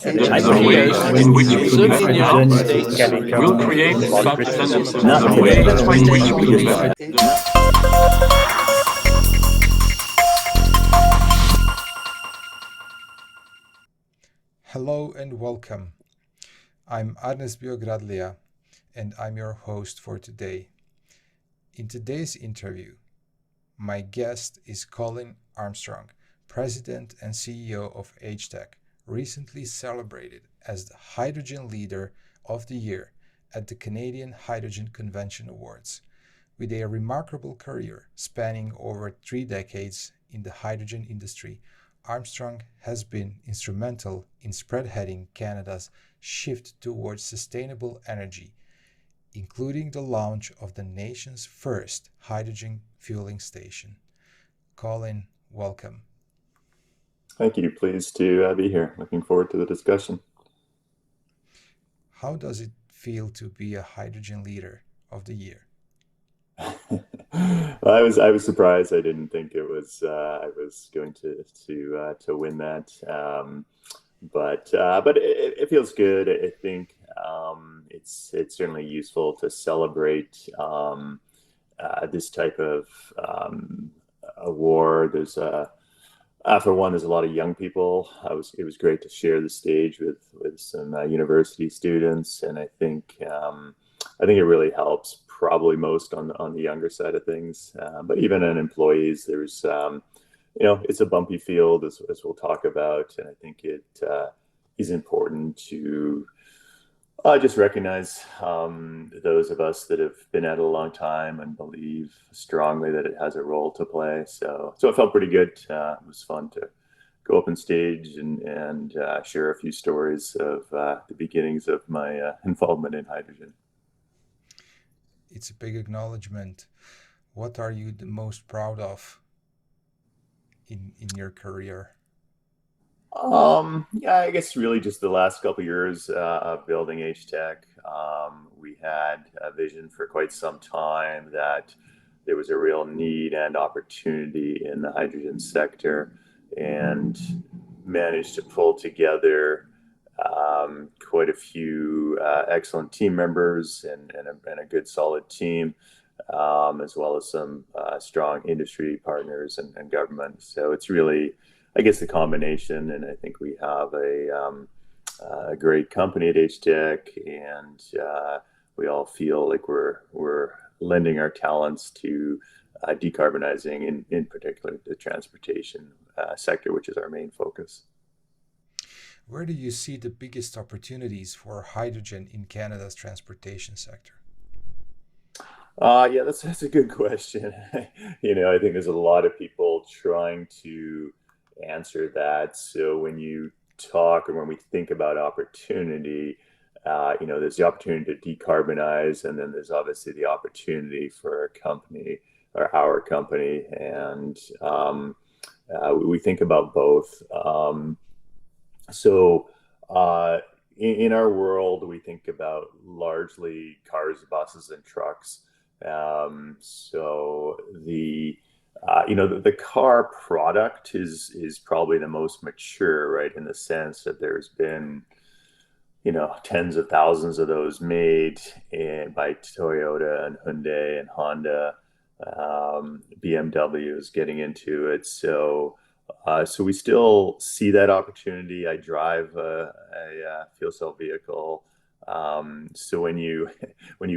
The ways in which we use technology will create substance in the ways by which we use it. Hello and welcome. I'm Arnes Biogradlia and I'm your host for today. In today's interview, my guest is Colin Armstrong, President and CEO of HTEC, recently celebrated as the Hydrogen Leader of the Year at the Canadian Hydrogen Convention Awards. With a remarkable career spanning over 3 decades in the hydrogen industry, Armstrong has been instrumental in spearheading Canada's shift towards sustainable energy, including the launch of the nation's first hydrogen fueling station. Colin, welcome. Thank you. Pleased to be here. Looking forward to the discussion. How does it feel to be a hydrogen leader of the year? I was surprised. I didn't think I was going to win that, but it feels good. I think it's certainly useful to celebrate this type of award. There's for one, there's a lot of young people. It was great to share the stage with some university students, and I think it really helps. Probably most on the younger side of things, but even in employees, there's it's a bumpy field as we'll talk about, and I think it is important to just recognize those of us that have been at it a long time and believe strongly that it has a role to play. So it felt pretty good. It was fun to go up on stage and share a few stories of the beginnings of my involvement in hydrogen. It's a big acknowledgement. What are you the most proud of in your career? I guess really just the last couple of years of building HTEC. We had a vision for quite some time that there was a real need and opportunity in the hydrogen sector, and managed to pull together quite a few excellent team members and a good solid team, as well as some strong industry partners and government. So it's really, I guess, the combination, and I think we have a great company at HTEC, and we all feel like we're lending our talents to decarbonizing, in particular, the transportation sector, which is our main focus. Where do you see the biggest opportunities for hydrogen in Canada's transportation sector? Yeah, that's a good question. I think there's a lot of people trying to answer that. So when you talk, or when we think about opportunity, there's the opportunity to decarbonize, and then there's obviously the opportunity for a company, or our company, and we think about both. So in our world, we think about largely cars, buses, and trucks. So the car product is probably the most mature, right, in the sense that there's been tens of thousands of those made by Toyota and Hyundai and Honda. BMW is getting into it. So we still see that opportunity. I drive a fuel cell vehicle. So when you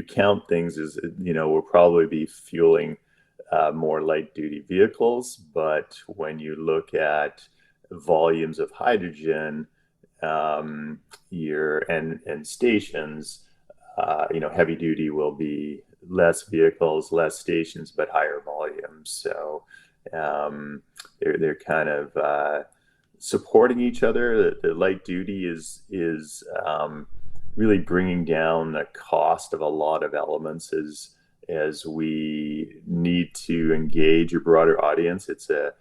count things, we'll probably be fueling more light duty vehicles. But when you look at volumes of hydrogen and stations, heavy duty will be less vehicles, less stations, but higher volumes. So they're kind of supporting each other. The light duty is really bringing down the cost of a lot of elements as we need to engage a broader audience. It's a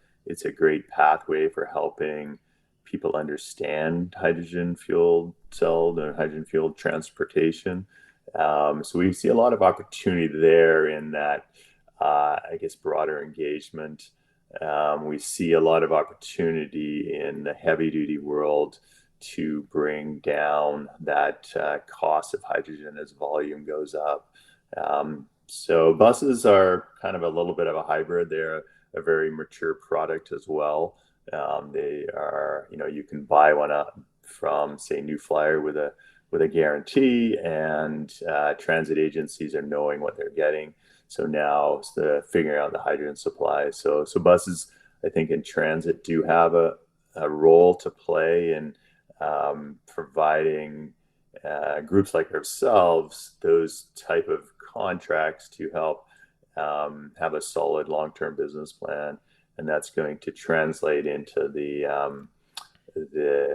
great pathway for helping people understand hydrogen fueled cell and hydrogen fueled transportation. So we see a lot of opportunity there in that, I guess, broader engagement. We see a lot of opportunity in the heavy duty world to bring down that cost of hydrogen as volume goes up. So buses are kind of a little bit of a hybrid. They're a very mature product as well. They are, you can buy one up from, say, New Flyer with a guarantee, and transit agencies are knowing what they're getting. So now it's the figuring out the hydrogen supply. So buses, I think, in transit do have a role to play in providing groups like ourselves those type of contracts to help have a solid long-term business plan, and that's going to translate into the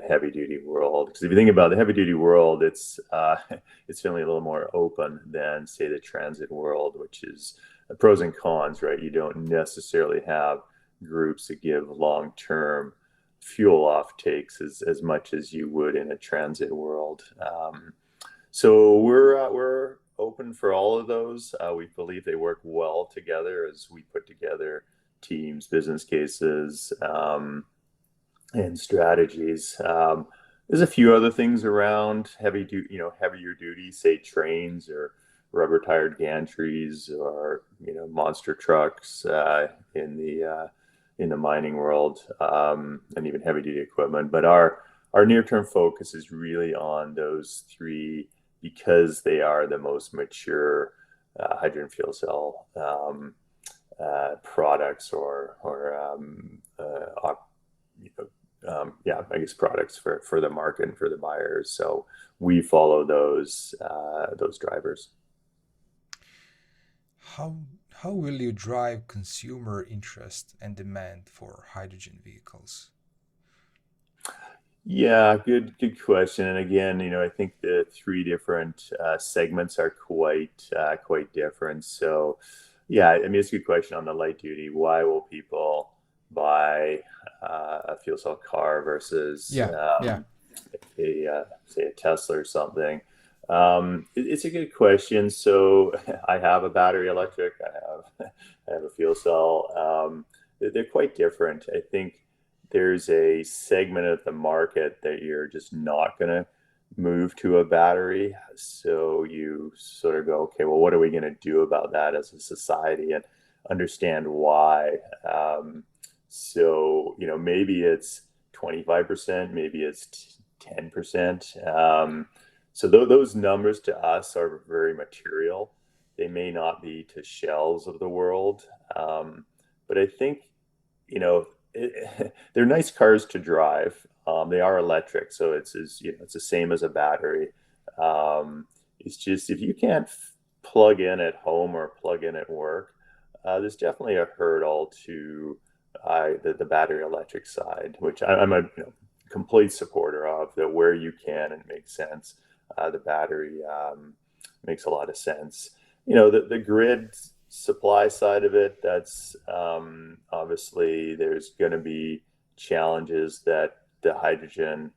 heavy-duty world. Because if you think about the heavy-duty world, it's certainly a little more open than, say, the transit world, which is pros and cons, right? You don't necessarily have groups that give long-term fuel off takes as much as you would in a transit world. So we're open for all of those. We believe they work well together as we put together teams, business cases, and strategies. There's a few other things around heavier duty, say trains or rubber tired gantries, or monster trucks in the mining world, and even heavy duty equipment. But our near-term focus is really on those three, because they are the most mature hydrogen fuel cell products, I guess products for the market and for the buyers. So we follow those drivers. How will you drive consumer interest and demand for hydrogen vehicles? Yeah, good question. And again, I think the three different segments are quite different. So, yeah, I mean, it's a good question on the light duty. Why will people buy a fuel cell car versus say a Tesla or something? It's a good question. So I have a battery electric. I have a fuel cell. They're quite different. I think there's a segment of the market that you're just not going to move to a battery. So you sort of go, okay, well, what are we going to do about that as a society, and understand why? So, maybe it's 25%, maybe it's 10%. So those numbers to us are very material. They may not be to Shells of the world. But I think, they're nice cars to drive. They are electric, so it's the same as a battery. It's just, if you can't plug in at home or plug in at work, there's definitely a hurdle to the battery electric side, which I'm a complete supporter of. That where you can and it makes sense, the battery makes a lot of sense. The grid supply side of it, that's obviously there's going to be challenges that the hydrogen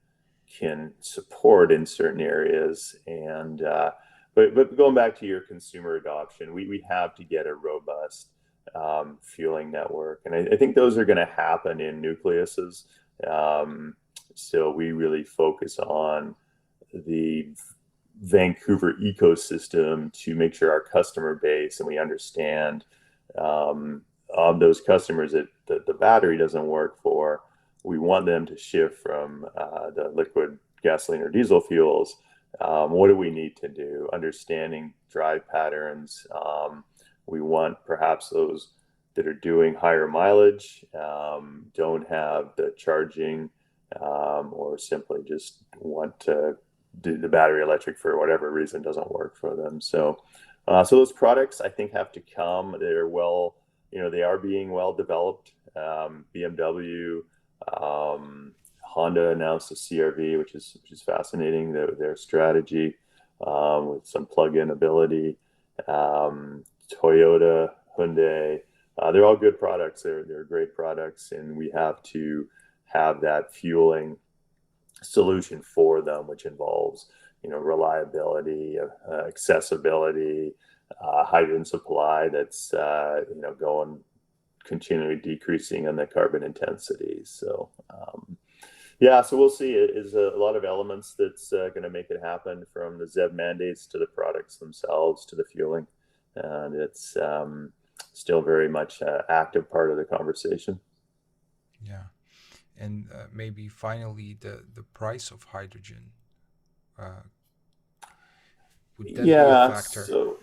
can support in certain areas, and but going back to your consumer adoption, we have to get a robust fueling network, and I think those are going to happen in nucleuses. So we really focus on the Vancouver ecosystem to make sure our customer base, and we understand of those customers that the battery doesn't work for, we want them to shift from the liquid gasoline or diesel fuels. What do we need to do? Understanding drive patterns. We want perhaps those that are doing higher mileage, don't have the charging, or simply just want to do the battery electric for whatever reason doesn't work for them. So those products, I think, have to come. They're they are being well developed. BMW, Honda announced a CRV, which is fascinating, their strategy with some plug-in ability. Toyota, Hyundai, they're all good products. They're great products, and we have to have that fueling solution for them, which involves reliability, accessibility, hydrogen supply that's going continually decreasing on the carbon intensity. So Yeah, so we'll see. It is a lot of elements that's going to make it happen, from the ZEV mandates to the products themselves to the fueling. And it's still very much an active part of the conversation. Yeah. And maybe finally, the price of hydrogen, uh, would that be a Yeah, factor? so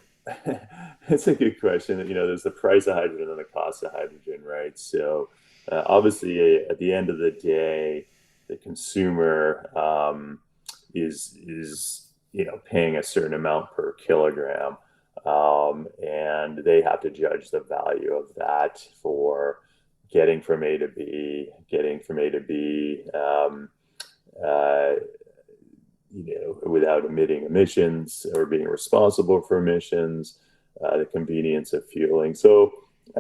it's a good question. There's the price of hydrogen and the cost of hydrogen, right? So obviously, at the end of the day, the consumer is paying a certain amount per kilogram, and they have to judge the value of that for getting from A to B, getting from A to B. Uh, without emitting emissions or being responsible for emissions, the convenience of fueling. So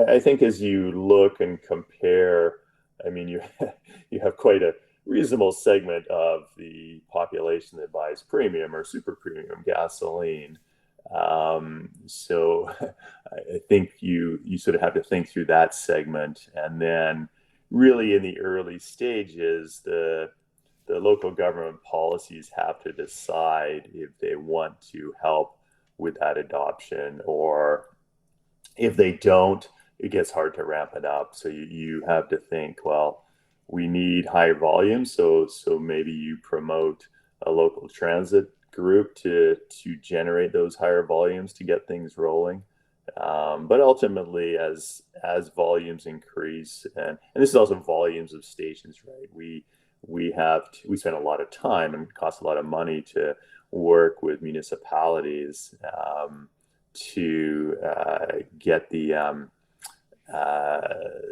I think as you look and compare, I mean, you have quite a reasonable segment of the population that buys premium or super premium gasoline. So I think you sort of have to think through that segment, and then really in the early stages, the local government policies have to decide if they want to help with that adoption, or if they don't, it gets hard to ramp it up. So you have to think, well, we need high volume. So maybe you promote a local transit group to generate those higher volumes to get things rolling. But ultimately, as volumes increase, and this is also volumes of stations, right? We spend a lot of time and cost a lot of money to work with municipalities to get the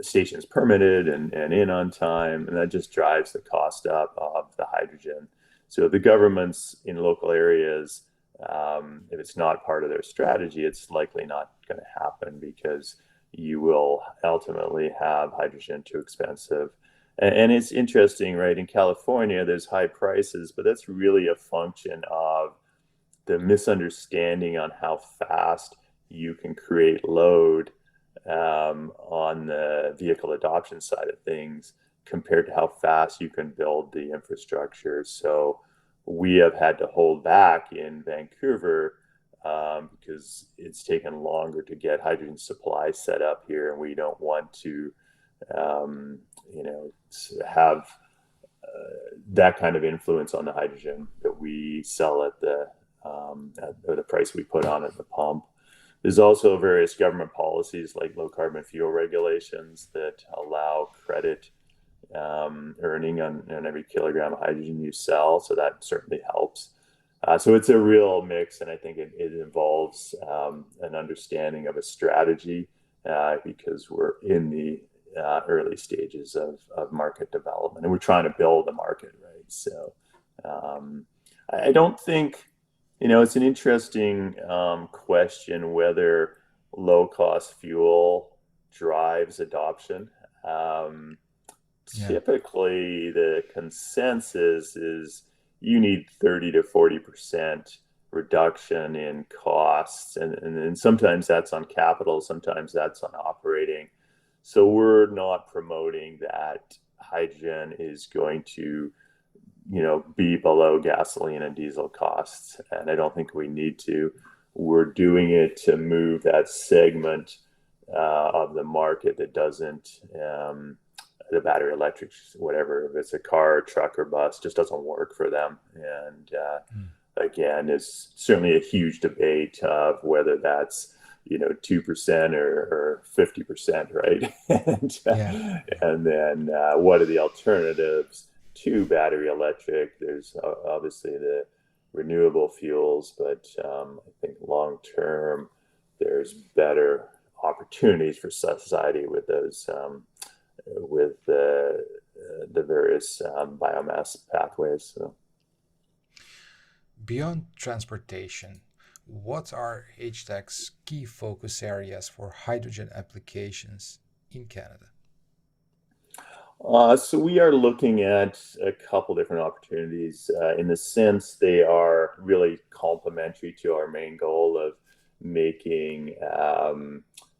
stations permitted and in on time, and that just drives the cost up of the hydrogen. So the governments in local areas, if it's not part of their strategy, it's likely not going to happen, because you will ultimately have hydrogen too expensive. And it's interesting, right? In California, there's high prices, but that's really a function of the misunderstanding on how fast you can create load on the vehicle adoption side of things compared to how fast you can build the infrastructure. So we have had to hold back in Vancouver because it's taken longer to get hydrogen supply set up here, and we don't want to have that kind of influence on the hydrogen that we sell at the price we put on at the pump. There's also various government policies like low carbon fuel regulations that allow credit earning on every kilogram of hydrogen you sell. So that certainly helps. So it's a real mix, and I think it involves an understanding of a strategy because we're in the early stages of market development, and we're trying to build a market, right? So I don't think, it's an interesting question whether low-cost fuel drives adoption. Typically, the consensus is you need 30 to 40% reduction in costs, and sometimes that's on capital, sometimes that's on operating. So we're not promoting that hydrogen is going to, be below gasoline and diesel costs, and I don't think we need to. We're doing it to move that segment of the market that doesn't, the battery electric, whatever, if it's a car, truck, or bus, just doesn't work for them. And again, it's certainly a huge debate of whether that's 2% or 50%, right? And then what are the alternatives to battery electric? There's obviously the renewable fuels, but I think long term there's better opportunities for society with those with the various biomass pathways. So. Beyond transportation, what are HTEC's key focus areas for hydrogen applications in Canada? So we are looking at a couple different opportunities. In the sense, they are really complementary to our main goal of making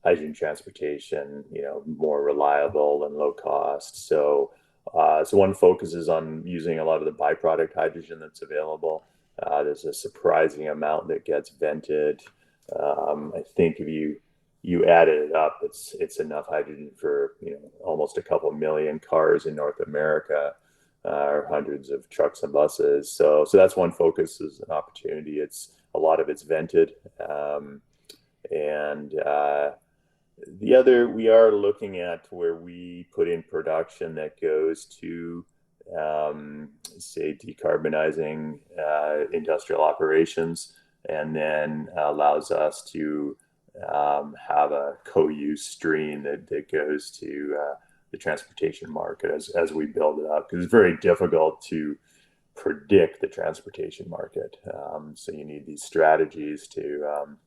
hydrogen transportation, more reliable and low cost. So So one focuses on using a lot of the byproduct hydrogen that's available. There's a surprising amount that gets vented. I think if you added it up, it's enough hydrogen for almost a couple million cars in North America, or hundreds of trucks and buses. So that's one focus, is an opportunity. A lot of it's vented, and the other, we are looking at where we put in production that goes to, say, decarbonizing industrial operations, and then allows us to have a co-use stream that goes to the transportation market as we build it up, because it's very difficult to predict the transportation market. So you need these strategies to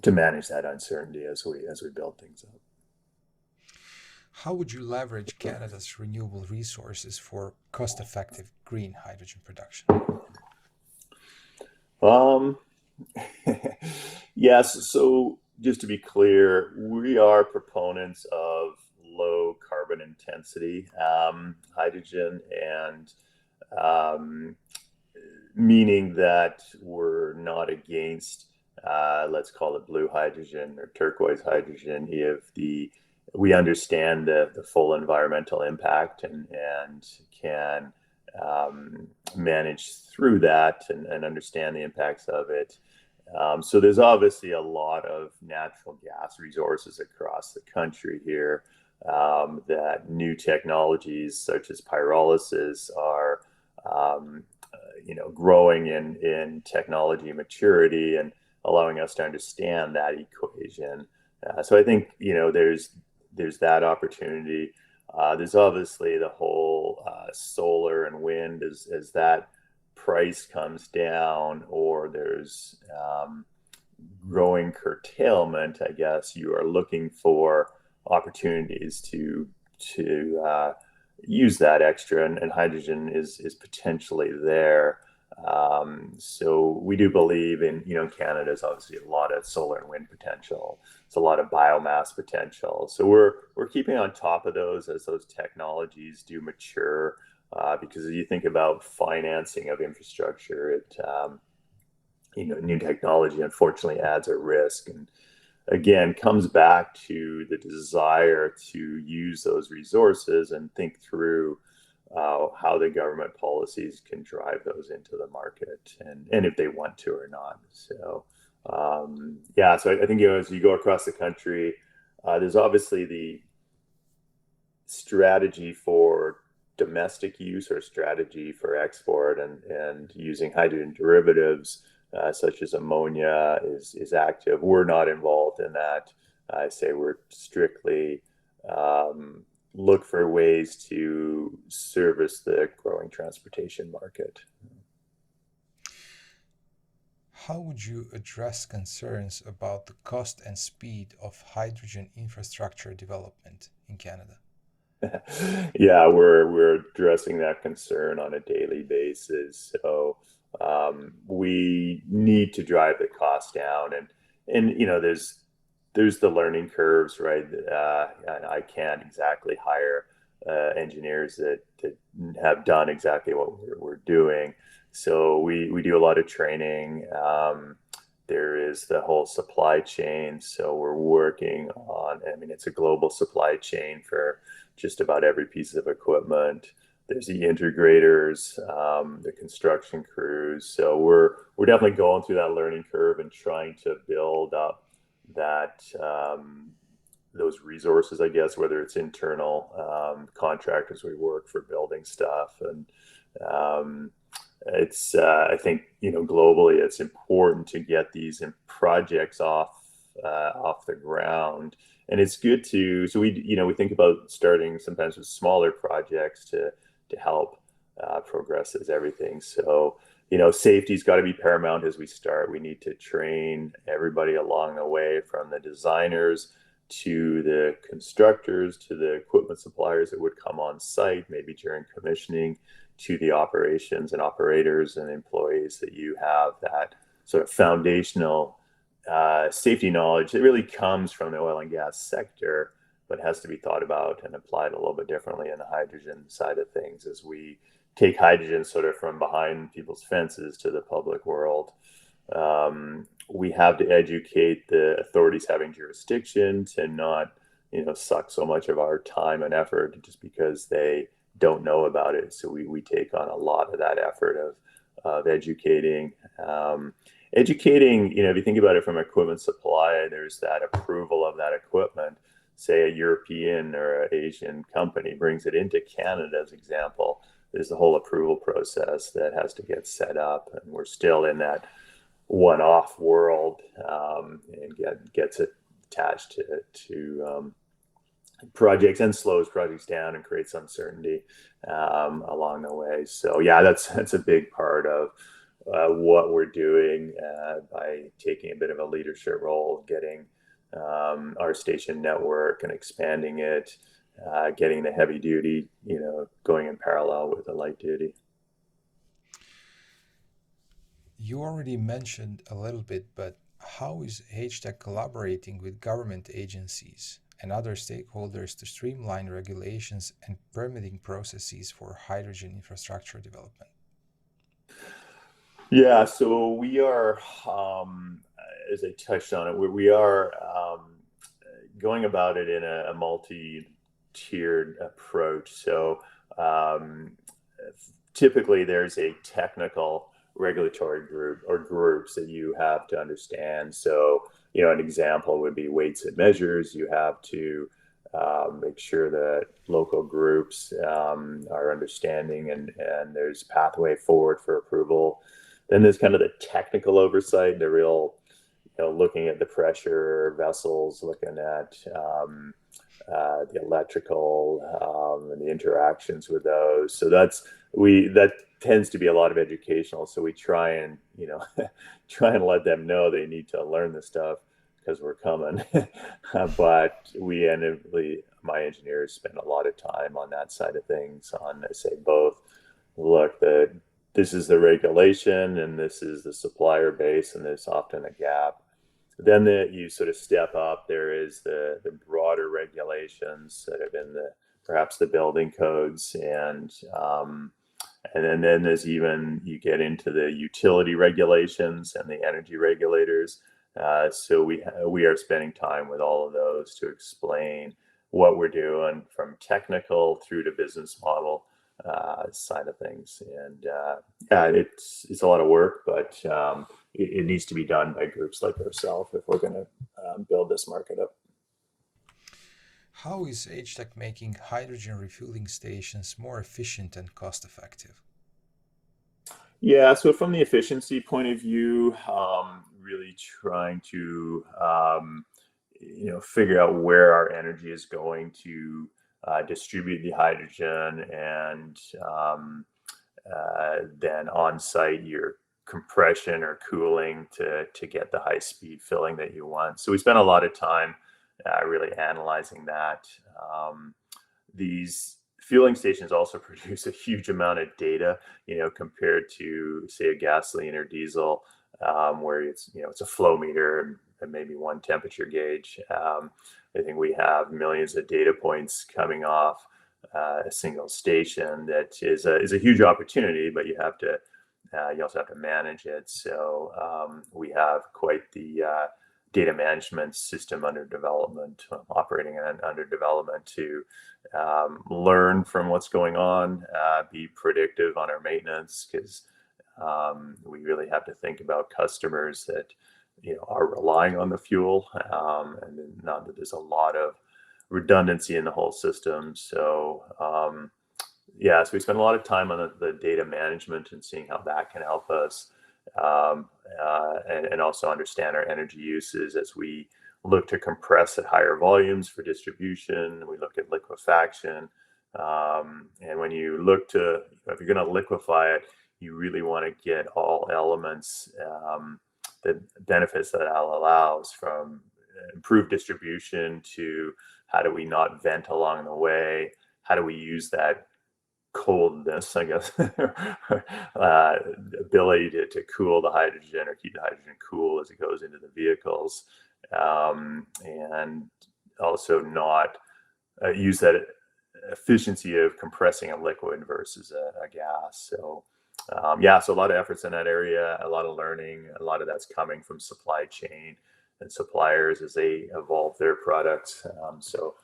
manage that uncertainty as we build things up. How would you leverage Canada's renewable resources for cost-effective green hydrogen production? Yes, so just to be clear, we are proponents of low carbon intensity hydrogen, and meaning that we're not against, let's call it blue hydrogen or turquoise hydrogen, if we understand the full environmental impact and can manage through that and understand the impacts of it. So there's obviously a lot of natural gas resources across the country here, that new technologies such as pyrolysis are growing in technology maturity and allowing us to understand that equation. So I think there's that opportunity. There's obviously the whole solar and wind as that price comes down, or there's growing curtailment. I guess you are looking for opportunities to use that extra, and hydrogen is potentially there. So we do believe in, Canada's obviously a lot of solar and wind potential. It's a lot of biomass potential. So we're keeping on top of those as those technologies do mature, because as you think about financing of infrastructure, it, new technology unfortunately adds a risk, and again comes back to the desire to use those resources and think through how the government policies can drive those into the market, and if they want to or not. So so I think as you go across the country, there's obviously the strategy for domestic use or strategy for export, and using hydrogen derivatives such as ammonia is active. We're not involved in that. I say we're strictly look for ways to service the growing transportation market. How would you address concerns about the cost and speed of hydrogen infrastructure development in Canada? Yeah, we're addressing that concern on a daily basis. So we need to drive the cost down, and there's the learning curves, right? And I can't exactly hire engineers that have done exactly what we're doing. So we do a lot of training. There is the whole supply chain. So we're working on, it's a global supply chain for just about every piece of equipment. There's the integrators, the construction crews. So we're definitely going through that learning curve and trying to build up that those resources, I guess, whether it's internal contractors we work for building stuff, and it's I think globally it's important to get these projects off the ground, and it's good to, so we think about starting sometimes with smaller projects to help progress as everything. So safety's got to be paramount as we start. We need to train everybody along the way, from the designers to the constructors to the equipment suppliers that would come on site, maybe during commissioning, to the operations and operators and employees, that you have that sort of foundational safety knowledge that really comes from the oil and gas sector, but has to be thought about and applied a little bit differently in the hydrogen side of things as we take hydrogen sort of from behind people's fences to the public world. We have to educate the authorities having jurisdiction to not, suck so much of our time and effort just because they don't know about it. So we take on a lot of that effort of educating. Educating, if you think about it from equipment supply, there's that approval of that equipment. Say a European or an Asian company brings it into Canada, as example. There's the whole approval process that has to get set up, and we're still in that one-off world, and gets attached to projects and slows projects down and creates uncertainty along the way. So yeah, that's a big part of what we're doing by taking a bit of a leadership role, getting our station network and expanding it, getting the heavy duty, going in parallel with the light duty. You already mentioned a little bit, but how is HTEC collaborating with government agencies and other stakeholders to streamline regulations and permitting processes for hydrogen infrastructure development? Yeah, so we are, as I touched on it, we are going about it in a multi-tiered approach. So typically there's a technical regulatory group or groups that you have to understand. So, an example would be weights and measures. You have to make sure that local groups are understanding and there's pathway forward for approval. Then there's kind of the technical oversight, the real, looking at the pressure vessels, looking at the electrical and the interactions with those. So that tends to be a lot of educational. So we try and let them know they need to learn this stuff because we're coming. But my engineers spend a lot of time on that side of things. On, say, both. Look, this is the regulation and this is the supplier base, and there's often a gap. Then you sort of step up. There is the broader regulations that have been perhaps the building codes, and then there's even, you get into the utility regulations and the energy regulators. So we are spending time with all of those to explain what we're doing from technical through to business model side of things. And yeah, it's a lot of work, but it needs to be done by groups like ourselves if we're going to build this market up. How is HTEC making hydrogen refueling stations more efficient and cost effective? Yeah, so from the efficiency point of view, really trying to figure out where our energy is going to distribute the hydrogen, and then on site your compression or cooling to get the high speed filling that you want. So we spent a lot of time really analyzing that. These fueling stations also produce a huge amount of data, compared to, say, a gasoline or diesel, where it's a flow meter and maybe one temperature gauge. I think we have millions of data points coming off a single station. That is a huge opportunity, but you also have to manage it. So we have quite the data management system under development, operating and under development, to learn from what's going on, be predictive on our maintenance, because we really have to think about customers that are relying on the fuel, and not that there's a lot of redundancy in the whole system. So so we spend a lot of time on the data management and seeing how that can help us, and also understand our energy uses as we look to compress at higher volumes for distribution. We look at liquefaction, and when you look to, if you're going to liquefy it, you really want to get all elements, the benefits that allows, from improved distribution to how do we not vent along the way, how do we use that coldness, I guess, ability to cool the hydrogen or keep the hydrogen cool as it goes into the vehicles, and also not use that efficiency of compressing a liquid versus a gas. So so a lot of efforts in that area, a lot of learning, a lot of that's coming from supply chain and suppliers as they evolve their products. So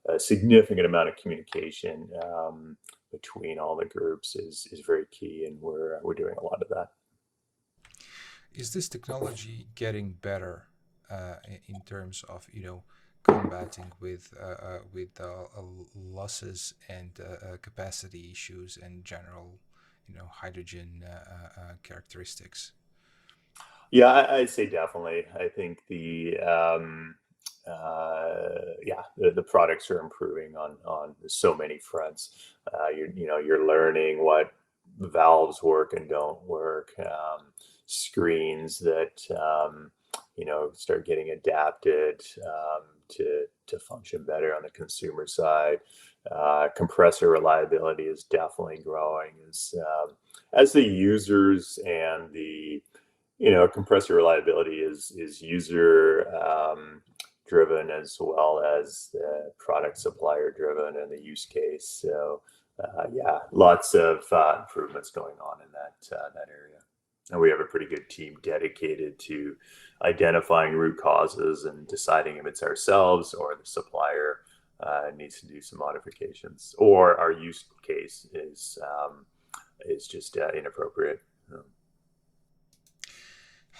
a significant amount of communication between all the groups is very key, and we're doing a lot of that. Is this technology getting better in terms of combating with losses and capacity issues and general hydrogen characteristics? Yeah, I'd say definitely. I think the products are improving on so many fronts. You're learning what valves work and don't work. Screens that start getting adapted to function better on the consumer side. Compressor reliability is definitely growing as the users and the compressor reliability is user driven as well as the product supplier driven and the use case. So lots of improvements going on in that area. And we have a pretty good team dedicated to identifying root causes and deciding if it's ourselves or the supplier needs to do some modifications, or our use case is just inappropriate.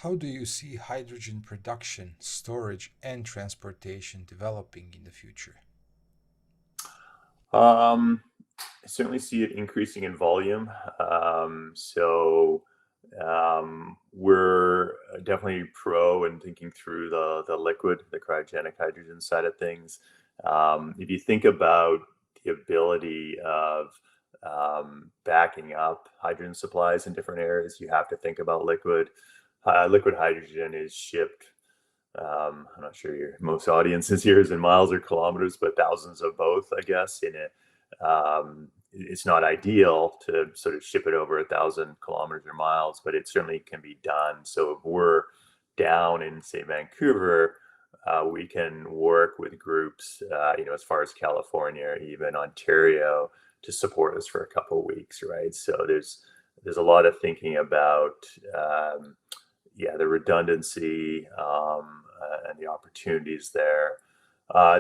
How do you see hydrogen production, storage, and transportation developing in the future? I certainly see it increasing in volume. We're definitely pro and thinking through the liquid, the cryogenic hydrogen side of things. If you think about the ability of backing up hydrogen supplies in different areas, you have to think about liquid. Liquid hydrogen is shipped, I'm not sure most audiences here is in miles or kilometers, but thousands of both, I guess, in it. It's not ideal to sort of ship it over 1,000 kilometers or miles, but it certainly can be done. So if we're down in, say, Vancouver, we can work with groups, as far as California, even Ontario, to support us for a couple of weeks, right? So there's a lot of thinking about the redundancy and the opportunities there.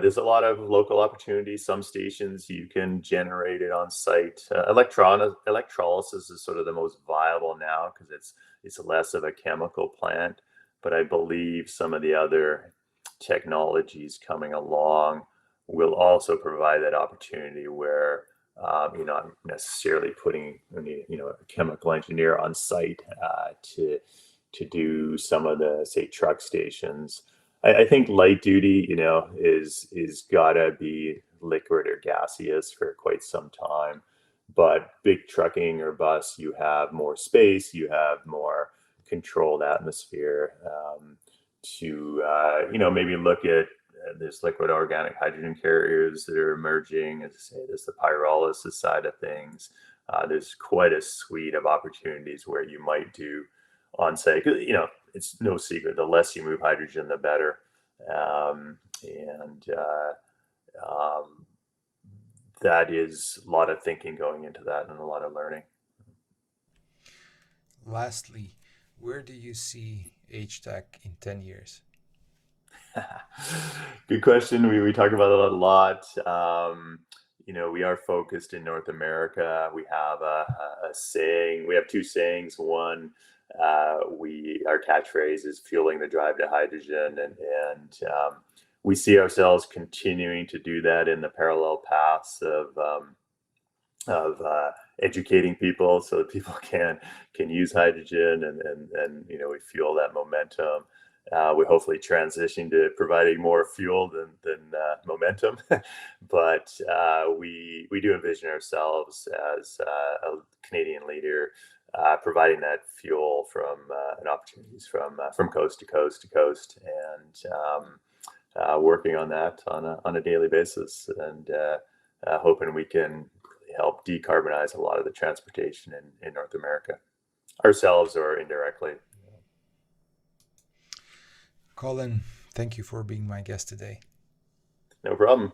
There's a lot of local opportunities. Some stations you can generate it on site. Electrolysis is sort of the most viable now because it's less of a chemical plant. But I believe some of the other technologies coming along will also provide that opportunity where you're not necessarily putting a chemical engineer on site to do some of the, say, truck stations. I think light duty, is gotta be liquid or gaseous for quite some time. But big trucking or bus, you have more space, you have more controlled atmosphere to maybe look at this liquid organic hydrogen carriers that are emerging. As I say, there's the pyrolysis side of things. There's quite a suite of opportunities where you might do on site. It's no secret, the less you move hydrogen, the better. That is a lot of thinking going into that and a lot of learning. Lastly, where do you see HTEC in 10 years? Good question. We talk about it a lot. We are focused in North America. We have a saying. We have two sayings. One, our catchphrase is "fueling the drive to hydrogen," and we see ourselves continuing to do that in the parallel paths of educating people so that people can use hydrogen and we fuel that momentum. We hopefully transition to providing more fuel than momentum, but we do envision ourselves as a Canadian leader providing that fuel from and opportunities from coast to coast to coast, and working on that on a daily basis, and hoping we can help decarbonize a lot of the transportation in North America, ourselves or indirectly. Colin, thank you for being my guest today. No problem.